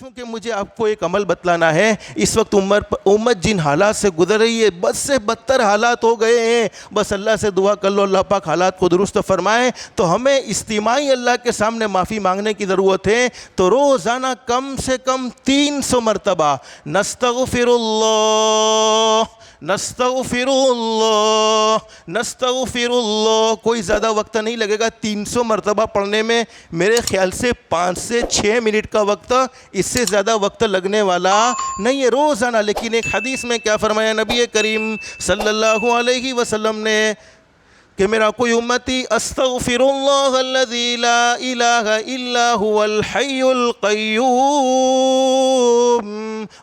چونکہ مجھے آپ کو ایک عمل بتلانا ہے. اس وقت امت جن حالات سے گزر رہی ہے بس سے بدتر حالات ہو گئے ہیں. بس اللہ سے دعا کر لو اللہ پاک حالات کو درست فرمائے. تو ہمیں اجتماعی اللہ کے سامنے معافی مانگنے کی ضرورت ہے. تو روزانہ کم سے کم 300 مرتبہ نستغفر اللہ نستغفر اللہ نستغفر اللہ. کوئی زیادہ وقت نہیں لگے گا 300 مرتبہ پڑھنے میں. میرے خیال سے 5 سے 6 منٹ کا وقت, اس سے زیادہ وقت لگنے والا نہیں ہے روزانہ. لیکن ایک حدیث میں کیا فرمایا نبی کریم صلی اللہ علیہ وسلم نے کہ میرا کوئی امتی استغفر اللہ الذی لا الہ الا هو الحی القیوم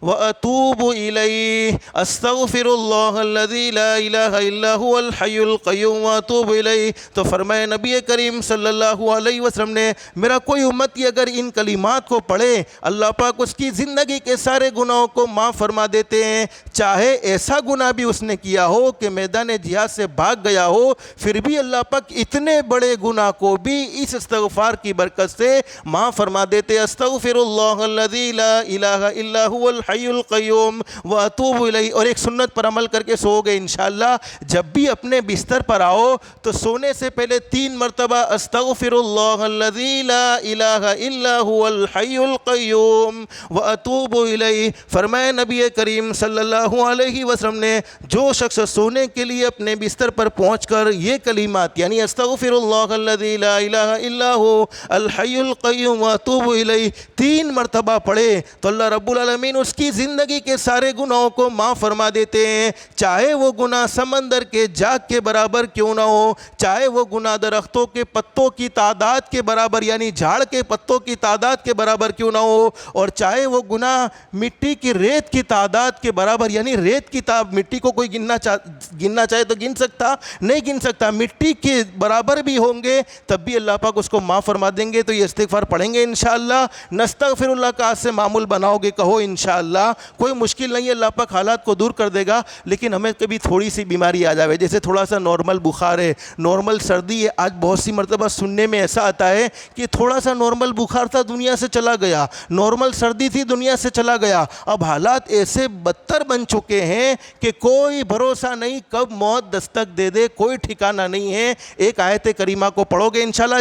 واتوب الیہ. استغفر اللہ الذی لا الہ الا هو الحی القیوم واتوب الیہ. تو فرمایا نبی کریم صلی اللہ علیہ وسلم نے میرا کوئی امتی اگر ان کلمات کو پڑھے اللہ پاک اس کی زندگی کے سارے گناہوں کو معاف فرما دیتے ہیں. چاہے ایسا گناہ بھی اس نے کیا ہو کہ میدان جہاد سے بھاگ گیا ہو, پھر بھی اللہ پاک اتنے بڑے گناہ کو بھی اس استغفار کی برکت سے معاف فرما دیتے. استغفر اللہ الذی لا الہ الا هو الحی القیوم واتوب الیہ. اور ایک سنت پر عمل کر کے سو گے انشاءاللہ. جب بھی اپنے بستر پر آؤ تو سونے سے پہلے 3 مرتبہ استغفر اللہ الذی لا الہ الا هو الحی القیوم واتوب الیہ. فرمایا نبی کریم صلی اللہ علیہ وسلم نے جو شخص سونے کے لیے اپنے بستر پر پہنچ کر یہ کلمات یعنی استغفر اللہ الذی لا الہ الا هو الحی القیوم واتوب الیہ 3 مرتبہ پڑھے تو اللہ رب العالمین اس کی زندگی کے سارے گناہوں کو معاف فرما دیتے ہیں. چاہے وہ گناہ سمندر کے جاگ کے برابر کیوں نہ ہو, چاہے وہ گناہ درختوں کے پتوں کی تعداد کے برابر یعنی جھاڑ کے پتوں کی تعداد کے برابر کیوں نہ ہو, اور چاہے وہ گناہ مٹی کی ریت کی تعداد کے برابر یعنی ریت کی مٹی کو کوئی گننا چاہے تو گن سکتا نہیں گن سکتا, مٹی کے برابر بھی ہوں گے تب بھی اللہ پاک اس کو معاف فرما دیں گے. تو یہ استغفار پڑھیں گے انشاءاللہ. نستغفر اللہ کا آج سے معمول بناؤ گے, کہو انشاءاللہ. کوئی مشکل نہیں ہے, اللہ پاک حالات کو دور کر دے گا. لیکن ہمیں کبھی تھوڑی سی بیماری آ جاوے, جیسے تھوڑا سا نارمل بخار ہے, نارمل سردی ہے. آج بہت سی مرتبہ سننے میں ایسا آتا ہے کہ تھوڑا سا نارمل بخار تھا دنیا سے چلا گیا, نارمل سردی تھی دنیا سے چلا گیا. اب حالات ایسے بدتر بن چکے ہیں کہ کوئی بھروسہ نہیں کب موت دستک دے دے, کوئی ٹھکانہ نہیں ہے. ایک آیت کریمہ کو پڑھو گے انشاءاللہ.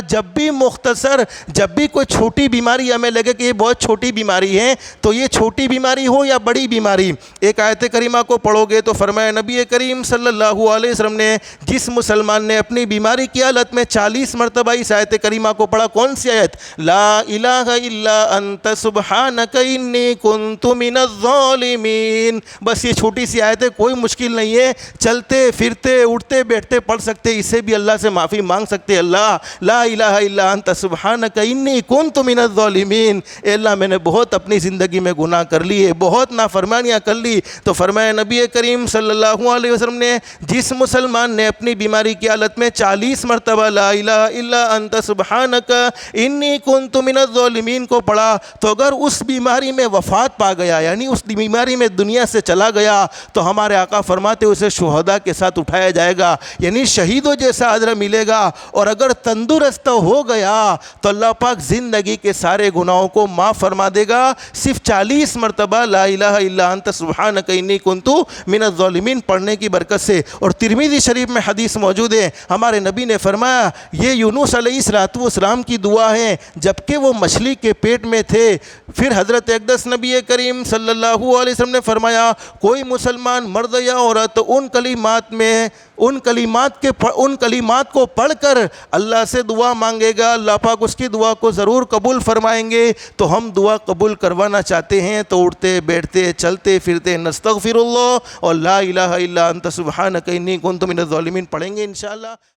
جب بھی کوئی چھوٹی بیماری ہمیں لگے کہ یہ بہت چھوٹی بیماری ہے, تو یہ چھوٹی بیماری ہو یا بڑی بیماری, ایک آیت کریمہ کو پڑھو گے تو فرمایا نبی کریم صلی اللہ علیہ وسلم نے جس مسلمان نے اپنی بیماری کی حالت میں 40 مرتبہ اس آیت کریمہ کو پڑھا, کون سی آیت؟ لا الہ الا انت سبحانک انی کنت من الظالمین. بس یہ چھوٹی سی آیت ہے, کوئی مشکل نہیں ہے, چلتے پھرتے اٹھتے بیٹھتے پڑھ سکتے, اسے بھی اللہ سے معافی مانگ سکتے. اللہ لا الہ الا انت سبحانک انی کنت من الظالمین. اے اللہ میں نے بہت اپنی زندگی میں گناہ کر لیے, بہت نافرمانیاں کر لی. تو فرمایا نبی کریم صلی اللہ علیہ وسلم نے جس مسلمان نے اپنی بیماری کی حالت میں 40 مرتبہ لا الہ الا انت سبحانک انی کنت من الظالمین کو پڑھا, تو اگر اس بیماری میں وفات پا گیا یعنی اس بیماری میں دنیا سے چلا گیا, تو ہمارے آقا فرماتے اسے شہداء کے ساتھ اٹھایا جائے گا یعنی شہیدوں جیسا اجر ملے گا. اور اگر تندرست ہو گیا تو اللہ پاک زندگی کے سارے گناہوں کو معاف فرما دے گا, صرف 40 مرتبہ لا الہ الا انت سبحانک انی کنت من الظالمین پڑھنے کی برکت سے. اور ترمذی شریف میں حدیث موجود ہے, ہمارے نبی نے فرمایا یہ یونس علیہ السلام کی دعا ہے جبکہ وہ مچھلی کے پیٹ میں تھے. پھر حضرت اقدس نبی کریم صلی اللہ علیہ وسلم نے فرمایا کوئی مسلمان مرد یا عورت ان کلمات کو پڑھ کر اللہ سے دعا مانگے گا, اللہ پاک اس کی دعا کو ضرور قبول فرمائیں گے. تو ہم دعا قبول کروانا چاہتے ہیں تو اٹھتے بیٹھتے چلتے پھرتے نستغفر اللہ اور لا الہ الا انت سبحانک انی کنت من الظالمین پڑھیں گے انشاءاللہ.